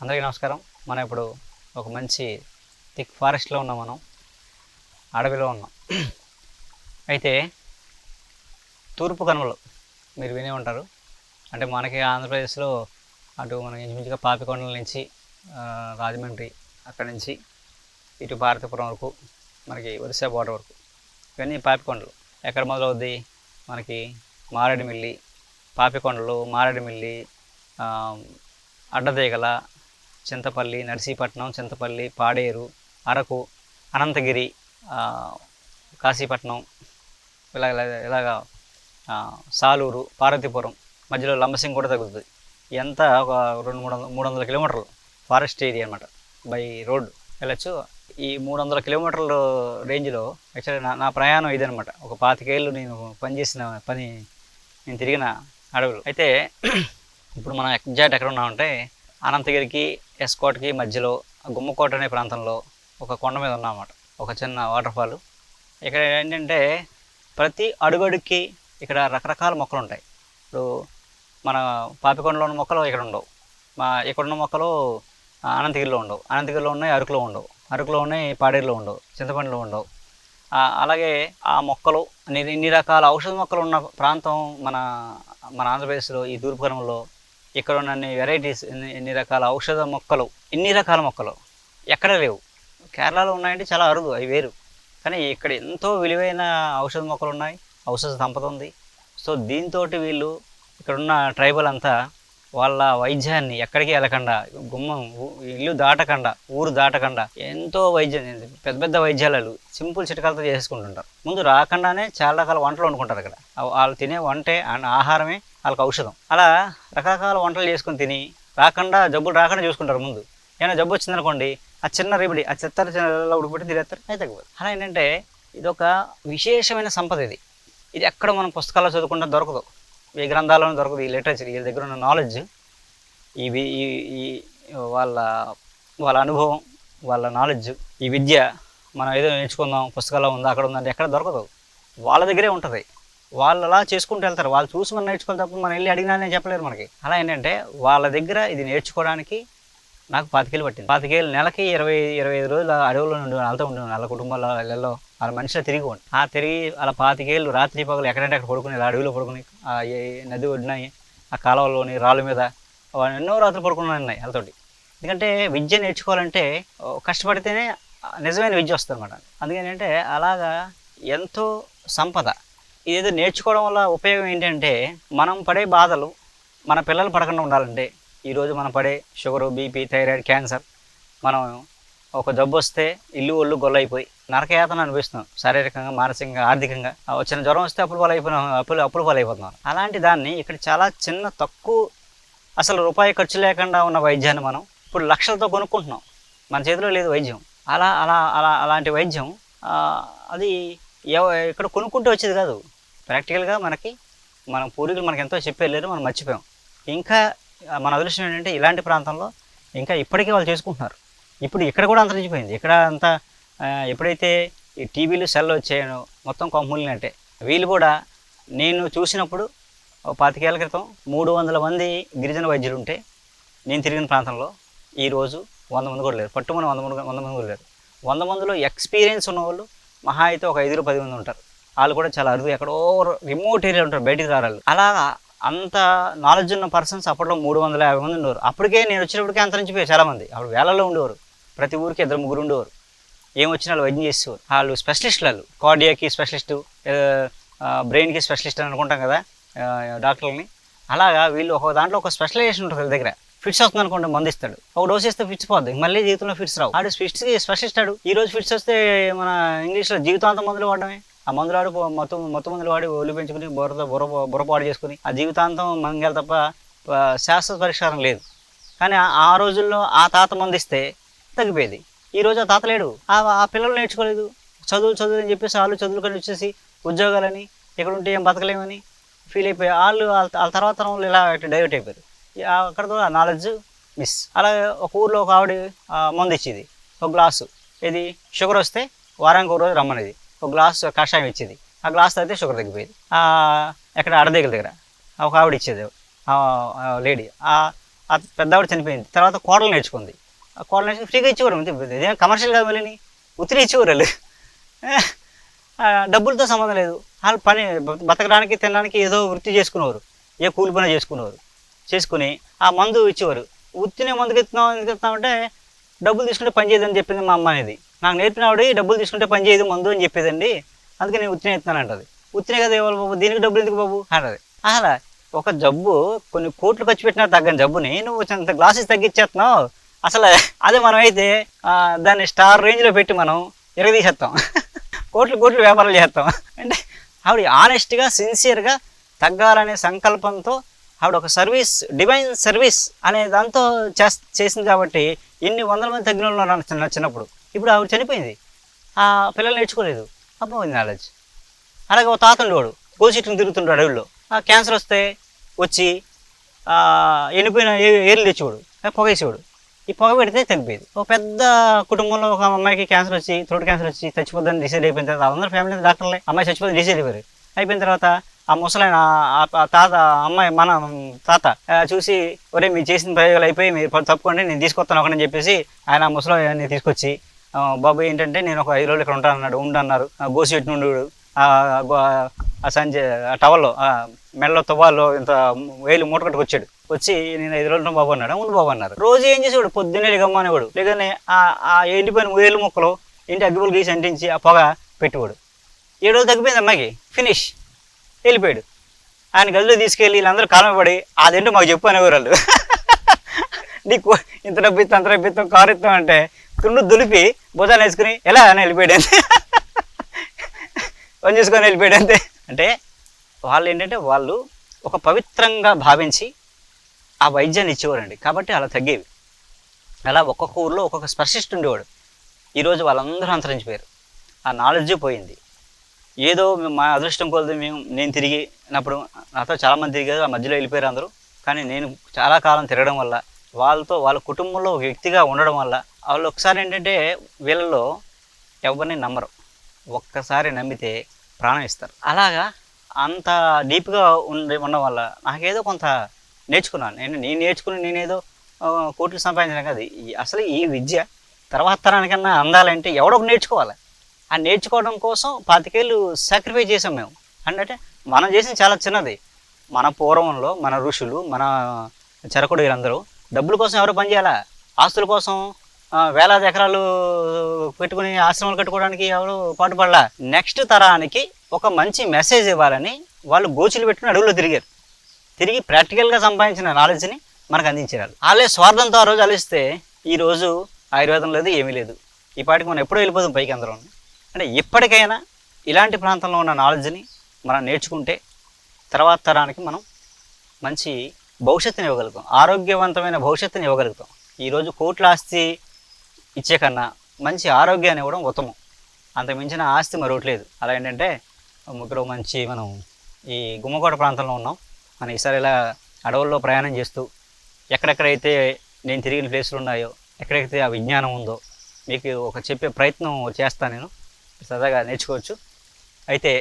అందరికీ నమస్కారం. మనం ఇప్పుడు ఒక మంచి థిక్ ఫారెస్ట్లో ఉన్నాం. మనం అడవిలో ఉన్నాం. అయితే తూర్పు కనుమలు మీరు వినే ఉంటారు. అంటే మనకి ఆంధ్రప్రదేశ్లో అటు మన ఇంచుమించుగా పాపికొండల నుంచి రాజమండ్రి, అక్కడి నుంచి ఇటు భారతపురం వరకు, మనకి ఒరిస్సా బోర్డర్ వరకు ఇవన్నీ పాపికొండలు. ఎక్కడ మొదలవుద్ది? మనకి మారేడుమిల్లి, పాపికొండలు, మారేడుమిల్లి, అడ్డదేగల, చింతపల్లి, నర్సీపట్నం, చింతపల్లి, పాడేరు, అరకు, అనంతగిరి, కాశీపట్నం, ఇలాగా సాలూరు, పార్వతీపురం, మధ్యలో లంబసింగ్ కూడా తగులుతుంది. ఎంత ఒక 200-300 కిలోమీటర్లు ఫారెస్ట్ ఏరియా అనమాట. బై రోడ్ వెళ్ళచ్చు. ఈ 300 కిలోమీటర్ల రేంజ్లో యాక్చువల్లీ నా ప్రయాణం ఇదనమాట. ఒక 25 ఏళ్ళు నేను నేను తిరిగిన అడవులు. అయితే ఇప్పుడు మనం ఎగ్జాక్ట్ ఎక్కడ ఉన్నామంటే అనంతగిరికి, ఎస్కోట్కి మధ్యలో గుమ్మకోట అనే ప్రాంతంలో ఒక కొండ మీద ఉన్నామన్నమాట. ఒక చిన్న వాటర్ఫాల్. ఇక్కడ ఏంటంటే ప్రతి అడుగడుక్కి ఇక్కడ రకరకాల మొక్కలు ఉంటాయి. ఇప్పుడు మన పాపికొండలో ఉన్న మొక్కలు ఇక్కడ ఉండవు, ఇక్కడున్న మొక్కలు అనంతగిరిలో ఉండవు, అనంతగిరిలో ఉన్నాయి, అరకులో ఉండవు, అరకులో ఉన్నాయి, పాడేరులో ఉండవు, చింతపండులో ఉండవు. అలాగే ఆ మొక్కలు ఇన్ని రకాల ఔషధ మొక్కలు ఉన్న ప్రాంతం మన ఆంధ్రప్రదేశ్లో ఈ తూర్పు కనుమలో. ఇక్కడ ఉన్న వెరైటీస్, ఎన్ని రకాల ఔషధ మొక్కలు, ఇన్ని రకాల మొక్కలు ఎక్కడ లేవు. కేరళలో ఉన్నాయంటే చాలా అరుదు, అవి వేరు. కానీ ఇక్కడ ఎంతో విలువైన ఔషధ మొక్కలు ఉన్నాయి, ఔషధ సంపద ఉంది. సో దీంతో వీళ్ళు ఇక్కడున్న ట్రైబల్ అంతా వాళ్ళ వైద్యాన్ని ఎక్కడికి వెళ్ళకుండా, ఇల్లు దాటకుండా, ఊరు దాటకుండా ఎంతో వైద్యం, పెద్ద పెద్ద వైద్యాలు సింపుల్ చిట్కాలతో చేసుకుంటుంటారు. ముందు రాకుండానే చాలా రకాల వంటలు వండుకుంటారు. ఇక్కడ వాళ్ళు తినే వంటే ఆహారమే వాళ్ళకి ఔషధం. అలా రకరకాల వంటలు చేసుకుని తిని జబ్బులు రాకుండా చూసుకుంటారు. ముందు ఏమైనా జబ్బు వచ్చిందనుకోండి, ఆ చిన్న రేబడి, ఆ చిన్న ఉడికిపెట్టి తినేస్తారు, అయితే తగ్గిపోదు. అలా ఏంటంటే ఇదొక విశేషమైన సంపద. ఇది ఎక్కడ మనం పుస్తకాల్లో చదువుకుంటే దొరకదు, ఈ గ్రంథాలను దొరకదు. ఈ లిటరేచర్, వీళ్ళ దగ్గర ఉన్న నాలెడ్జ్, ఈ వాళ్ళ అనుభవం, వాళ్ళ నాలెడ్జ్, ఈ విద్య మనం ఏదో నేర్చుకుందాం పుస్తకాల్లో ఉందా అక్కడ ఉందంటే ఎక్కడ దొరకదు. వాళ్ళ దగ్గరే ఉంటుంది. వాళ్ళు అలా చేసుకుంటూ వెళ్తారు. వాళ్ళు చూసి మనం నేర్చుకోవాలి తప్ప మనం వెళ్ళి అడిగినా నేను చెప్పలేరు మనకి. అలా ఏంటంటే వాళ్ళ దగ్గర ఇది నేర్చుకోవడానికి నాకు 25 ఏళ్ళు పట్టింది. 25 ఏళ్ళు, నెలకి 20-25 రోజులు అడవుల్లో ఉండి వాళ్ళతో ఉండి వాళ్ళ కుటుంబాల ఇళ్ళల్లో వాళ్ళ మనుషులు తిరిగి ఉండి తిరిగి అలా 25 ఏళ్ళు రాత్రి పగలు ఎక్కడంటే అక్కడ పడుకుని, అడవిలో పడుకుని, నది ఒడ్డునాయి, ఆ కాలువలోని రాళ్ళ మీద ఎన్నో రాత్రులు పడుకున్నాయి ఉన్నాయి వాళ్ళతోటి. ఎందుకంటే విద్య నేర్చుకోవాలంటే కష్టపడితేనే నిజమైన విద్య వస్తుంది అనమాట. అందుకని అంటే అలాగా ఎంతో సంపద. ఇదేదో నేర్చుకోవడం వల్ల ఉపయోగం ఏంటంటే మనం పడే బాధలు మన పిల్లలు పడకుండా ఉండాలంటే, ఈరోజు మనం పడే షుగరు, బీపీ, థైరాయిడ్, క్యాన్సర్, మనం ఒక జబ్బు వస్తే ఇల్లు ఒళ్ళు గొల్లైపోయి నరకయాతన అనిపిస్తున్నాం. శారీరకంగా, మానసికంగా, ఆర్థికంగా. వచ్చిన జ్వరం వస్తే అప్పులు పాలైపోతున్నాం. అలాంటి దాన్ని ఇక్కడ చాలా చిన్న, తక్కువ, అసలు రూపాయి ఖర్చు లేకుండా ఉన్న వైద్యాన్ని మనం ఇప్పుడు లక్షలతో కొనుక్కుంటున్నాం. మన చేతిలో లేదు వైద్యం. అలాంటి వైద్యం అది ఇక్కడ కొనుక్కుంటూ వచ్చేది కాదు. ప్రాక్టికల్గా మన పూర్వీకులు మనకి ఎంతో చెప్పి వెళ్ళారు, మనం మర్చిపోయాం. ఇంకా మన అదృష్టం ఏంటంటే ఇలాంటి ప్రాంతంలో ఇంకా ఇప్పటికీ వాళ్ళు చేసుకుంటున్నారు. ఇప్పుడు ఇక్కడ కూడా అంతరించిపోయింది. ఇక్కడ అంతా ఎప్పుడైతే ఈ టీవీలు, సెల్ వచ్చాయో మొత్తం కొమ్మూలినట్టే. వీళ్ళు కూడా నేను చూసినప్పుడు 25 ఏళ్ల క్రితం 300 మంది గిరిజన వైద్యులు ఉంటే నేను తిరిగిన ప్రాంతంలో ఈరోజు 100 మంది కూడా లేరు. పట్టుమని 100 మంది కూడా లేరు. 100 మందిలో ఎక్స్పీరియన్స్ ఉన్నవాళ్ళు మహా అయితే ఒక 5-10 మంది ఉంటారు. వాళ్ళు కూడా చాలా అరుదు, ఎక్కడో రిమోట్ ఏరియా ఉంటారు, బయటికి రారాళ్ళు. అలా అంత నాలెడ్జ్ ఉన్న పర్సన్స్ అప్పట్లో 350 మంది ఉండేవారు. అప్పటికే నేను వచ్చినప్పటికే అంతరించిపోయారు చాలామంది. అప్పుడు వేలలో ఉండేవారు. ప్రతి ఊరికి 2-3 ఉండేవారు. ఏమొచ్చినా వాళ్ళు వైద్యం చేసేవారు. వాళ్ళు స్పెషలిస్టులు, వాళ్ళు కార్డియాకి స్పెషలిస్టు, బ్రెయిన్కి స్పెషలిస్ట్ అని అనుకుంటాం కదా డాక్టర్లని. అలాగా వీళ్ళు ఒక దాంట్లో ఒక స్పెషలైజేషన్ ఉంటుంది. దగ్గర ఫిట్స్ వస్తుంది అనుకోండి, మందు ఇస్తాడు. ఒక డోస్ ఇస్తే ఫిట్స్ పోద్ది, మళ్ళీ జీవితంలో ఫిట్స్ రావు. ఆడు స్పెషలిస్ట్ ఆడు. ఈ రోజు ఫిట్స్ వస్తే మన ఇంగ్లీష్లో జీవితాంతం మందులు వాడడమే. ఆ మందులు వాడు మొత్తం మందులు వాడి ఒళ్ళు పెంచుకుని బుర్రపాడు చేసుకుని ఆ జీవితాంతం మంగళ తప్ప శాశ్వత పరిష్కారం లేదు. కానీ ఆ రోజుల్లో ఆ తాత మందు ఇస్తే తగ్గిపోయేది. ఈరోజు ఆ తాత లేడు. ఆ పిల్లలు నేర్చుకోలేదు. చదువులు అని చెప్పేసి వాళ్ళు చదువుకొని వచ్చేసి ఉద్యోగాలని, ఇక్కడ ఉంటే ఏం బతకలేమని ఫీల్ అయిపోయి వాళ్ళ తర్వాత వాళ్ళు ఇలా డైవర్ట్ అయిపోయారు. అక్కడతో ఆ నాలెడ్జ్ మిస్. అలాగే ఒక ఊర్లో ఒక ఆవిడ మందు ఇచ్చేది, ఒక గ్లాసు. ఇది షుగర్ వస్తే వారానికి ఒక రోజు రమ్మనేది. ఒక గ్లాసు కషాయం ఇచ్చేది. ఆ గ్లాస్ అయితే షుగర్ తగ్గిపోయేది. ఎక్కడ అడదేగల దగ్గర ఒక ఆవిడ ఇచ్చేది, లేడీ. ఆ పెద్దవాడు చనిపోయింది. తర్వాత కోడలు నేర్చుకుంది. ఆ కోడలు నేర్చుకుని ఫ్రీగా ఇచ్చేవారు. ఇదేం కమర్షియల్ కాదు, మళ్ళీ ఉత్తిరి ఇచ్చేవారు వాళ్ళు. డబ్బులతో సంబంధం లేదు. వాళ్ళు పని బతకడానికి తినడానికి ఏదో వృత్తి చేసుకునేవారు, ఏ కూలి పని చేసుకునేవారు. చేసుకుని ఆ మందు ఇచ్చేవారు. ఉత్తినే మందుకి ఎందుకు ఇస్తున్నామంటే డబ్బులు తీసుకుంటే పని చేయదని చెప్పింది మా అమ్మ అనేది. నాకు నేర్పిన ఆవిడ డబ్బులు తీసుకుంటే పని చేయదు మందు అని చెప్పేదండి, అందుకే నేను ఉత్తినే ఇస్తున్నాను అంటది. ఉత్తినే కదా ఇవ్వాలి బాబు, దీనికి డబ్బులు ఎందుకు బాబు అంటది. అసలు ఒక జబ్బు కొన్ని కోట్లు ఖర్చు పెట్టినా తగ్గని జబ్బుని నువ్వు అంత గ్లాసెస్ తగ్గించేస్తున్నావు. అసలు అదే మనమైతే దాన్ని స్టార్ రేంజ్లో పెట్టి మనం ఎరగదీసేస్తాం, కోట్లు కోట్లు వ్యాపారాలు చేస్తాం. అంటే ఆవిడ ఆనెస్ట్గా సిన్సియర్గా తగ్గాలనే సంకల్పంతో ఆవిడ ఒక సర్వీస్, డివైన్ సర్వీస్ అనే దాంతో చేసింది కాబట్టి ఎన్ని వందల మంది తగ్గిన వాళ్ళు ఉన్నారు చిన్నప్పుడు. ఇప్పుడు ఆవిడ చనిపోయింది, ఆ పిల్లలు నేర్చుకోలేదు, అర్థమైంది నాలెడ్జ్. అలాగే ఒక తాత ఉండేవాడు, గోసిట్లను తిరుగుతుంటాడు అడవుల్లో. క్యాన్సర్ వస్తే వచ్చి ఎండిపోయిన ఏర్లు తెచ్చేవాడు, పొగేసేవాడు. ఈ పొగ పెడితే తగ్గిపోయేది. ఒక పెద్ద కుటుంబంలో ఒక అమ్మాయికి క్యాన్సర్ వచ్చి, థ్రోట్ క్యాన్సర్ వచ్చి చచ్చిపోద్దని డిసైడ్ అయిపోయిన తర్వాత అందరూ ఫ్యామిలీ డాక్టర్లే అమ్మాయి చచ్చిపోద్దని డిసైడ్ అయిపోయారు. అయిపోయిన తర్వాత ఆ ముసలైన తాత, అమ్మాయి మన తాత చూసి, ఒరే మీరు చేసిన ప్రయోగాలు అయిపోయి మీరు తప్పుకోండి, నేను తీసుకొస్తాను ఒకనని చెప్పేసి ఆయన ముసలి తీసుకొచ్చి, బాబు ఏంటంటే నేను ఒక 5 రోజులు ఇక్కడ ఉంటానన్నాడు. ఉండన్నారు. గోసిపెట్టి నుండి ఆ సంజ టవల్లో మెడలో తువ్వాల్లో ఇంత వేలు మూట కట్టుకొచ్చాడు. వచ్చి నేను 5 రోజులు బాబు అన్నాడు. ఉండు బాబు అన్నారు. రోజు ఏం చేసేవాడు, పొద్దున్నే గమ్మనేవాడు. లేదని ఆ ఎండిపోయిన వేలు మొక్కలు ఇంటి అగ్గిపులు గీసి అంటించి ఆ పొగ పెట్టేవాడు. 7 రోజులు తగ్గిపోయింది అమ్మాయికి, ఫినిష్, వెళ్ళిపోయాడు. ఆయన గదిలో తీసుకెళ్ళి వీళ్ళందరూ కాలం పడి అదేంటో మాకు చెప్పు అనేవారు వాళ్ళు. నీకు ఇంత డబ్బు ఇస్తాం, అంత డబ్బు ఇస్తాం, కారు ఇస్తాం అంటే తుండు దులిపి భుజాలు వేసుకుని ఎలా అని వెళ్ళిపోయాడు అంతే, పని చేసుకొని వెళ్ళిపోయాడు అంతే. అంటే వాళ్ళు ఏంటంటే వాళ్ళు ఒక పవిత్రంగా భావించి ఆ వైద్యాన్ని ఇచ్చేవారండి, కాబట్టి అలా తగ్గేవి. అలా ఒక్కొక్క ఊర్లో ఒక్కొక్క స్పెషలిస్ట్ ఉండేవాడు. ఈరోజు వాళ్ళందరూ అంతరించిపోయారు, ఆ నాలెడ్జ్ పోయింది. ఏదో మా అదృష్టం కొలది నేను తిరిగినప్పుడు నాతో చాలామంది తిరిగారు, ఆ మధ్యలో వెళ్ళిపోయారు అందరూ. కానీ నేను చాలా కాలం తిరగడం వల్ల, వాళ్ళ కుటుంబంలో ఒక వ్యక్తిగా ఉండడం వల్ల, వాళ్ళు ఒకసారి ఏంటంటే వీళ్ళలో ఎవరిని నమ్మరు, ఒక్కసారి నమ్మితే ప్రాణం ఇస్తారు. అలాగా అంత డీప్గా ఉండడం వల్ల నాకేదో కొంత నేర్చుకున్నాను. నేను నేర్చుకుని నేనేదో కోట్లు సంపాదించడం కాదు. అసలు ఈ విద్య తర్వాత తరానికన్నా అందాలంటే ఎవడో నేర్చుకోవాలి. ఆ నేర్చుకోవడం కోసం 25 ఏళ్ళు సాక్రిఫైస్ చేసాం మేము. అంటే మనం చేసింది చాలా చిన్నది. మన పూర్వంలో మన ఋషులు, మన చెరకుడు వీళ్ళందరూ డబ్బుల కోసం ఎవరో పనిచేయాలా, ఆస్తుల కోసం వేలాది ఎకరాలు పెట్టుకుని ఆశ్రమాలు కట్టుకోవడానికి ఎవరు పాటుపడలా. నెక్స్ట్ తరానికి ఒక మంచి మెసేజ్ ఇవ్వాలని వాళ్ళు గోచులు పెట్టుకుని అడవుల్లో తిరిగారు. తిరిగి ప్రాక్టికల్గా సంపాదించిన నాలెడ్జ్ని మనకు అందించారు. వాళ్ళే స్వార్థంతో ఆ రోజు ఆలోచిస్తే ఈరోజు ఆయుర్వేదం లేదు, ఏమీ లేదు. ఈ పాటికి మనం ఎప్పుడో వెళ్ళిపోదాం పైకి అందరం. అంటే ఇప్పటికైనా ఇలాంటి ప్రాంతంలో ఉన్న నాలెడ్జ్ని మనం నేర్చుకుంటే తర్వాత తరానికి మనం మంచి భవిష్యత్తుని ఇవ్వగలుగుతాం, ఆరోగ్యవంతమైన భవిష్యత్తుని ఇవ్వగలుగుతాం. ఈరోజు కోట్ల ఆస్తి ఇచ్చే కన్నా మంచి ఆరోగ్యాన్ని ఇవ్వడం ఉత్తమం. అంత మించిన ఆస్తి మరొకటి లేదు. అలా ఏంటంటే ముగ్గురు మంచి మనం ఈ గుమ్మకోట ప్రాంతంలో ఉన్నాం. మనం ఈసారి ఇలా అడవుల్లో ప్రయాణం చేస్తూ ఎక్కడెక్కడైతే నేను తిరిగిన ప్లేసులు ఉన్నాయో, ఎక్కడైతే ఆ విజ్ఞానం ఉందో మీకు ఒక చెప్పే ప్రయత్నం చేస్తాను. నేను సరదాగా నేర్చుకోవచ్చు. అయితే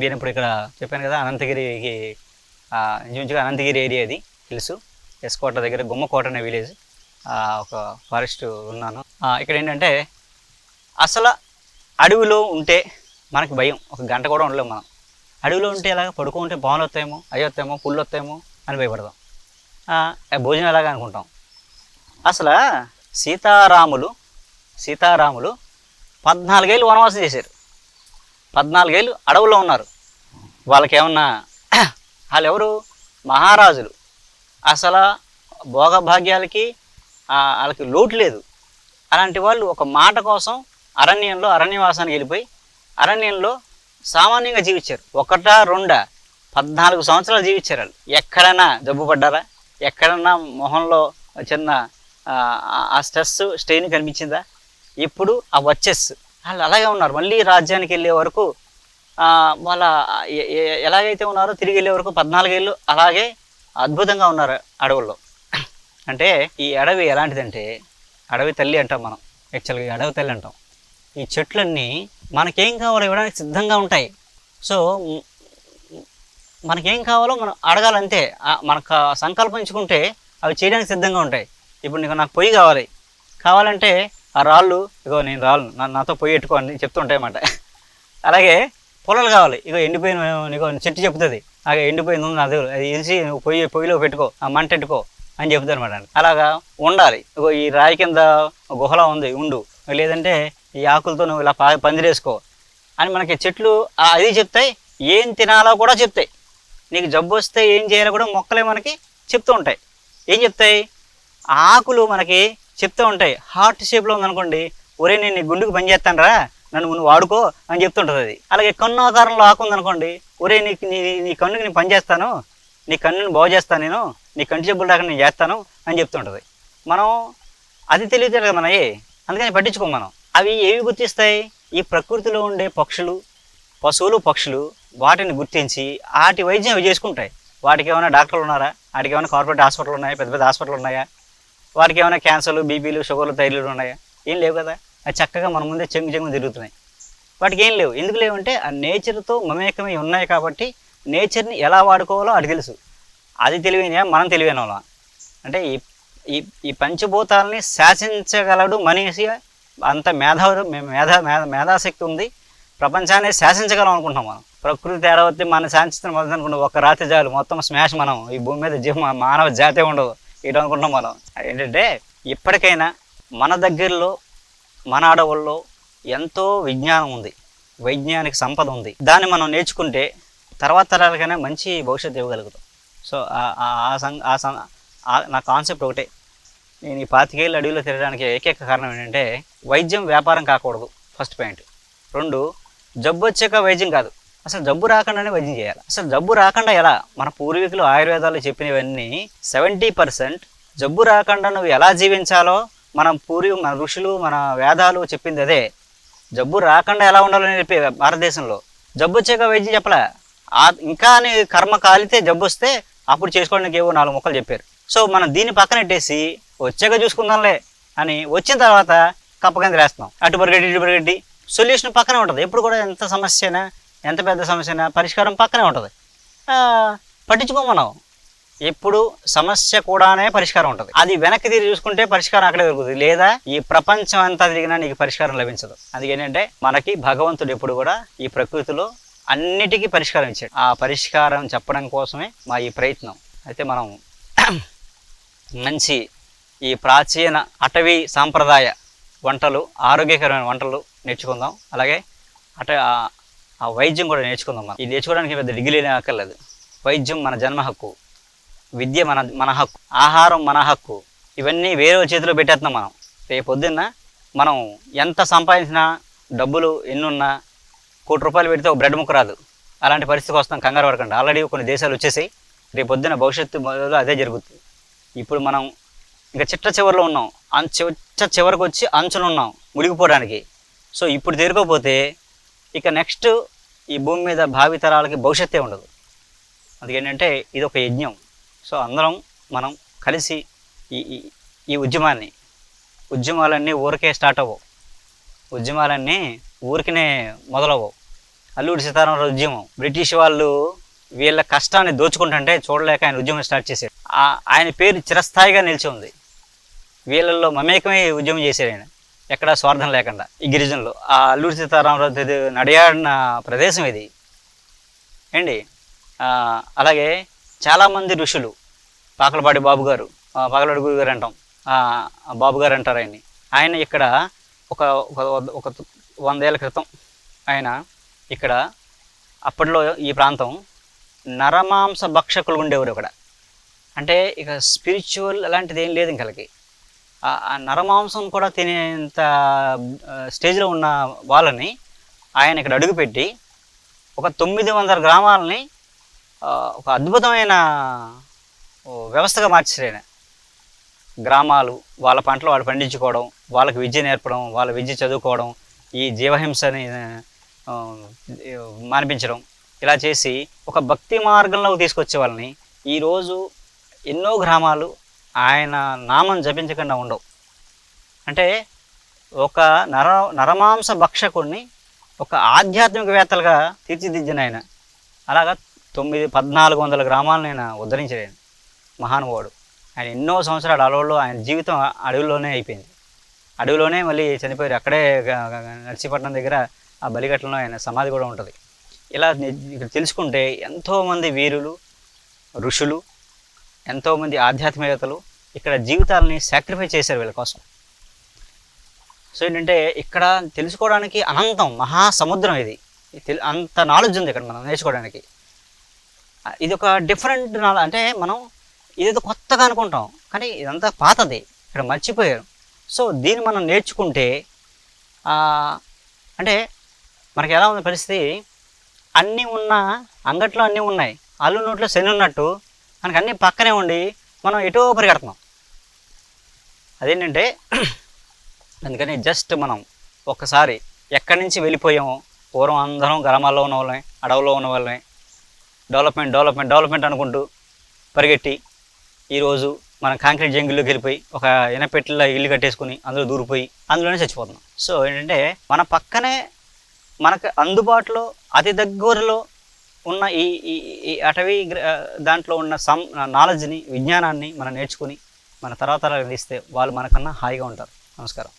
నేను ఇప్పుడు ఇక్కడ చెప్పాను కదా, అనంతగిరికి ఇంచుమించుగా అనంతగిరి ఏరియా అది హిల్స్, ఎస్కోట దగ్గర గుమ్మకోట అనే విలేజ్, ఒక ఫారెస్ట్ ఉన్నాను. ఇక్కడ ఏంటంటే అసలు అడవిలో ఉంటే మనకి భయం, ఒక గంట కూడా ఉండలేము మనం. అడవిలో ఉంటే ఎలాగ పడుకుంటే పాములు వస్తాయేమో, అవి వస్తాయేమో, పుళ్ళు వస్తాయేమో అని భయపడతాం. భోజనం ఎలాగా అనుకుంటాం. అసలు సీతారాములు 14 ఏళ్ళు వనవాసం చేశారు, 14 ఏళ్ళు అడవుల్లో ఉన్నారు. వాళ్ళకేమన్నా వాళ్ళు ఎవరు మహారాజులు, అసలు భోగభాగ్యాలకి వాళ్ళకి లోటు లేదు. అలాంటి వాళ్ళు ఒక మాట కోసం అరణ్యవాసానికి వెళ్ళిపోయి అరణ్యంలో సామాన్యంగా జీవించారు. 1, 2, 14 సంవత్సరాలు జీవించారు వాళ్ళు. ఎక్కడైనా జబ్బు పడ్డారా, ఎక్కడన్నా మొహంలో చిన్న ఆ స్ట్రెయిన్ కనిపించిందా? ఇప్పుడు ఆ వచ్చెస్ వాళ్ళు అలాగే ఉన్నారు. మళ్ళీ రాజ్యానికి వెళ్ళే వరకు వాళ్ళ ఎలాగైతే ఉన్నారో తిరిగి వెళ్ళే వరకు 14 ఏళ్ళు అలాగే అద్భుతంగా ఉన్నారు అడవుల్లో. అంటే ఈ అడవి ఎలాంటిదంటే, అడవి తల్లి అంటాం మనం, యాక్చువల్గా ఈ అడవి తల్లి అంటాం. ఈ చెట్లన్నీ మనకేం కావాలో ఇవ్వడానికి సిద్ధంగా ఉంటాయి. సో మనకేం కావాలో మనం అడగాలంతే. మనకు సంకల్పించుకుంటే అవి చేయడానికి సిద్ధంగా ఉంటాయి. ఇప్పుడు నాకు పొయ్యి కావాలంటే ఆ రాళ్ళు, ఇగో నేను రాళ్ళు నాతో పొయ్యి పెట్టుకోండి చెప్తుంటాయి అన్నమాట. అలాగే పొలాలు కావాలి, ఇగో ఎండిపోయిన నీకు చెట్టు చెప్తుంది, అలాగే ఎండిపోయింది ఉంది అది వేసి నువ్వు పొయ్యిలో పెట్టుకో, ఆ మంట పెట్టుకో అని చెప్తారు అనమాట. అలాగా ఉండాలి. ఇగో ఈ రాయి కింద గుహలా ఉంది ఉండు, లేదంటే ఈ ఆకులతో నువ్వు ఇలా పందిరేసుకో అని మనకి చెట్లు అది చెప్తాయి. ఏం తినాలో కూడా చెప్తాయి. నీకు జబ్బు వస్తే ఏం చేయాలో కూడా మొక్కలే మనకి చెప్తూ ఉంటాయి. ఏం చెప్తాయి? ఆకులు మనకి చెప్తూ ఉంటాయి. హార్ట్ షేప్లో ఉందనుకోండి, ఒరే నేను నీ గుండెకు పని చేస్తాను రా, నువ్వు వాడుకో అని చెప్తుంటుంది అది. అలాగే కన్ను ఆకారంలో ఆకు ఉందనుకోండి, ఒరే నీ కన్నుకి నేను పని చేస్తాను, నీ కన్నుని బాగు చేస్తాను, నీ కంటి జబ్బులు రాకుండా నేను చేస్తాను అని చెప్తుంటుంది. మనం అది తెలియదు కదా మనకి, అందుకని పట్టించుకోం మనం. అవి ఏవి గుర్తిస్తాయి? ఈ ప్రకృతిలో ఉండే పక్షులు, పశువులు, పక్షులు వాటిని గుర్తించి వాటి వైద్యం అవి చేసుకుంటాయి. వాటికి ఏమైనా డాక్టర్లు ఉన్నారా? వాటికి ఏమైనా కార్పొరేట్ హాస్పిటల్ ఉన్నాయా? పెద్ద పెద్ద హాస్పిటల్ ఉన్నాయా? వాటికి ఏమైనా క్యాన్సర్లు, బీపీలు, షుగర్లు, థైరాయిడ్లు ఉన్నాయా? ఏం లేవు కదా. అది చక్కగా మన ముందే చెంగు తిరుగుతున్నాయి. వాటికి ఏం లేవు. ఎందుకు లేవంటే ఆ నేచర్తో మమేకమై ఉన్నాయి కాబట్టి నేచర్ని ఎలా వాడుకోవాలో అది తెలుసు. అది తెలివైన మనం తెలివైన వాళ్ళం. అంటే ఈ పంచభూతాలని శాసించగలడు మనిషి. అంత మేధాశక్తి ఉంది. ప్రపంచాన్ని శాసించగలం అనుకుంటున్నాం మనం. ప్రకృతి తేడా వస్తే మనం శాసించడం మొదలు అనుకుంటాం. ఒక రాత్రి జాలు మొత్తం స్మాష్, మనం ఈ భూమి మీద మానవ జాతే ఉండదు ఇటు అనుకుంటున్నాం మనం. ఏంటంటే ఇప్పటికైనా మన దగ్గరలో, మన అడవుల్లో ఎంతో విజ్ఞానం ఉంది, వైజ్ఞానిక సంపద ఉంది. దాన్ని మనం నేర్చుకుంటే తర్వాత తరాలకైనా మంచి భవిష్యత్తు ఇవ్వగలుగుతాం. సో నా కాన్సెప్ట్ ఒకటే. నేను ఈ 25 ఏళ్ళు అడవిలో తిరగడానికి ఏకైక కారణం ఏంటంటే వైద్యం వ్యాపారం కాకూడదు, ఫస్ట్ పాయింట్. 2, జబ్బు వచ్చాక వైద్యం కాదు, అసలు జబ్బు రాకుండానే వైద్యం చేయాలి. అసలు జబ్బు రాకుండా ఎలా? మన పూర్వీకులు ఆయుర్వేదాలు చెప్పినవన్నీ 70% జబ్బు రాకుండా నువ్వు ఎలా జీవించాలో మన ఋషులు, మన వేదాలు చెప్పింది అదే. జబ్బు రాకుండా ఎలా ఉండాలని చెప్పి భారతదేశంలో. జబ్బు వచ్చాక వైద్యం చెప్పలే. ఇంకా నీ కర్మ కాలితే జబ్బు వస్తే అప్పుడు చేసుకోవడానికి ఏవో 4 ముక్కలు చెప్పారు. సో మనం దీన్ని పక్కనెట్టేసి వచ్చాక చూసుకుందాంలే అని వచ్చిన తర్వాత కప్పకింద వేస్తున్నాం. అటు పరిగెట్టి సొల్యూషన్ పక్కనే ఉంటుంది. ఎప్పుడు కూడా ఎంత సమస్య అయినా, ఎంత పెద్ద సమస్య అయినా పరిష్కారం పక్కనే ఉంటుంది. పట్టించుకో మనం. ఎప్పుడు సమస్య కూడానే పరిష్కారం ఉంటుంది. అది వెనక్కి తిరిగి చూసుకుంటే పరిష్కారం అక్కడే దొరుకుతుంది. లేదా ఈ ప్రపంచం అంతా తిరిగినా నీకు పరిష్కారం లభించదు. అందుకేంటంటే మనకి భగవంతుడు ఎప్పుడు కూడా ఈ ప్రకృతిలో అన్నిటికీ పరిష్కారం ఇచ్చాడు. ఆ పరిష్కారం చెప్పడం కోసమే మా ఈ ప్రయత్నం. అయితే మనం మంచి ఈ ప్రాచీన అటవీ సాంప్రదాయ వంటలు, ఆరోగ్యకరమైన వంటలు నేర్చుకుందాం. అలాగే ఆ వైద్యం కూడా నేర్చుకుందాం. మనం ఇది నేర్చుకోవడానికి పెద్ద డిగ్రీ అక్కర్లేదు. వైద్యం మన జన్మ హక్కు, విద్య మన హక్కు, ఆహారం మన హక్కు. ఇవన్నీ వేరే చేతిలో పెట్టేస్తున్నాం మనం. రేపొద్దున్న మనం ఎంత సంపాదించినా, డబ్బులు ఎన్నున్నా, ₹1 పెడితే ఒక బ్రెడ్ ముక్క రాదు. అలాంటి పరిస్థితికి వస్తాం. కంగారు పడకండి. ఆల్రెడీ కొన్ని దేశాలు వచ్చేసాయి. రేపొద్దున భవిష్యత్తు మొదలు అదే జరుగుతుంది. ఇప్పుడు మనం ఇంకా చివరిలో ఉన్నాం. చివరికి వచ్చి అంచునున్నాం మునిగిపోవడానికి. సో ఇప్పుడు తీరుకోపోతే ఇక నెక్స్ట్ ఈ భూమి మీద భావితరాలకి భవిష్యత్తే ఉండదు. అందుకేంటంటే ఇది ఒక యజ్ఞం. సో అందరం మనం కలిసి ఈ ఉద్యమాలన్నీ ఊరికే స్టార్ట్ అవ్వవు. ఉద్యమాలన్నీ ఊరికినే మొదలవ్వవు. అల్లూరి సీతారామరాజు ఉద్యమం, బ్రిటిష్ వాళ్ళు వీళ్ళ కష్టాన్ని దోచుకుంటుంటే చూడలేక ఆయన ఉద్యమం స్టార్ట్ చేశారు. ఆయన పేరు చిరస్థాయిగా నిలిచి ఉంది. వీళ్ళల్లో మమేకమై ఉద్యమం చేశారు ఆయన, ఎక్కడా స్వార్థం లేకుండా. ఈ గిరిజనులు ఆ అల్లూరి సీతారామరాజు నడియాడిన ప్రదేశం ఇది ఏంటి. అలాగే చాలామంది ఋషులు, పాకలపాటి బాబు గారు, పాకలపాటి గురువు గారు అంటాం, బాబు గారు అంటారు ఆయన్ని. ఆయన ఇక్కడ ఒక 100 ఏళ్ళ క్రితం ఆయన ఇక్కడ అప్పట్లో ఈ ప్రాంతం నరమాంస భక్షకులు ఉండేవారు ఇక్కడ. అంటే ఇక స్పిరిచువల్ అలాంటిది ఏం లేదు ఇంకలకి. ఆ నరమాంసం కూడా తినేంత స్టేజ్లో ఉన్న వాళ్ళని ఆయన ఇక్కడ అడుగుపెట్టి ఒక 900 గ్రామాలని ఒక అద్భుతమైన వ్యవస్థగా మార్చారు ఆయన. గ్రామాలు వాళ్ళ పంటలు వాళ్ళు పండించుకోవడం, వాళ్ళకి విద్య నేర్పడం, వాళ్ళ విద్య చదువుకోవడం, ఈ జీవహింసని మానిపించడం, ఇలా చేసి ఒక భక్తి మార్గంలోకి తీసుకొచ్చే వాళ్ళని ఈరోజు ఎన్నో గ్రామాలు ఆయన నామం జపించకుండా ఉండవు. అంటే ఒక నరమాంస భక్షకుడిని ఒక ఆధ్యాత్మికవేత్తలుగా తీర్చిదిద్దిన ఆయన. అలాగా 1400 గ్రామాలను ఆయన ఉద్ధరించాడు ఆయన, మహానుభావుడు. ఆయన ఎన్నో సంవత్సరాలు అడవుల్లో ఆయన జీవితం అడవిలోనే అయిపోయింది. అడవిలోనే మళ్ళీ చనిపోయారు. అక్కడే నర్సీపట్నం దగ్గర ఆ బలిఘట్టంలో ఆయన సమాధి కూడా ఉంటుంది. ఇలా ఇక్కడ తెలుసుకుంటే ఎంతోమంది వీరులు, ఋషులు, ఎంతోమంది ఆధ్యాత్మికతలు ఇక్కడ జీవితాలని సాక్రిఫైస్ చేశారు వీళ్ళ కోసం. సో ఏంటంటే ఇక్కడ తెలుసుకోవడానికి అనంతం మహాసముద్రం ఇది. అంత నాలెడ్జ్ ఉంది ఇక్కడ మనం నేర్చుకోవడానికి. ఇది ఒక డిఫరెంట్ నాలెడ్జ్. అంటే మనం ఇదేదో కొత్తగా అనుకుంటాం, కానీ ఇదంతా పాతది, ఇక్కడ మర్చిపోయారు. సో దీన్ని మనం నేర్చుకుంటే అంటే మనకి ఎలా ఉంది పరిస్థితి, అన్నీ ఉన్న అంగట్లో అన్నీ ఉన్నాయి, అల్లు నోట్లో శని ఉన్నట్టు మనకు అన్నీ పక్కనే ఉండి మనం ఎటో పరిగెడుతున్నాం. అదేంటంటే అందుకని జస్ట్ మనం ఒక్కసారి ఎక్కడి నుంచి వెళ్ళిపోయామో, పూర్వం అందరం గ్రామాల్లో ఉన్న వాళ్ళని, అడవుల్లో ఉన్న వాళ్ళని డెవలప్మెంట్ డెవలప్మెంట్ డెవలప్మెంట్ అనుకుంటూ పరిగెట్టి ఈరోజు మనం కాంక్రీట్ జంగిల్లోకి వెళ్ళిపోయి ఒక ఇనపెట్టిలో ఇల్లు కట్టేసుకుని అందులో దూరిపోయి అందులోనే చచ్చిపోతున్నాం. సో ఏంటంటే మన పక్కనే మనకు అందుబాటులో అతి దగ్గరలో ఉన్న ఈ అటవీ దాంట్లో ఉన్న నాలెడ్జ్ని, విజ్ఞానాన్ని మనం నేర్చుకుని మన తరతరాలు అందిస్తే వాళ్ళు మనకన్నా హాయిగా ఉంటారు. నమస్కారం.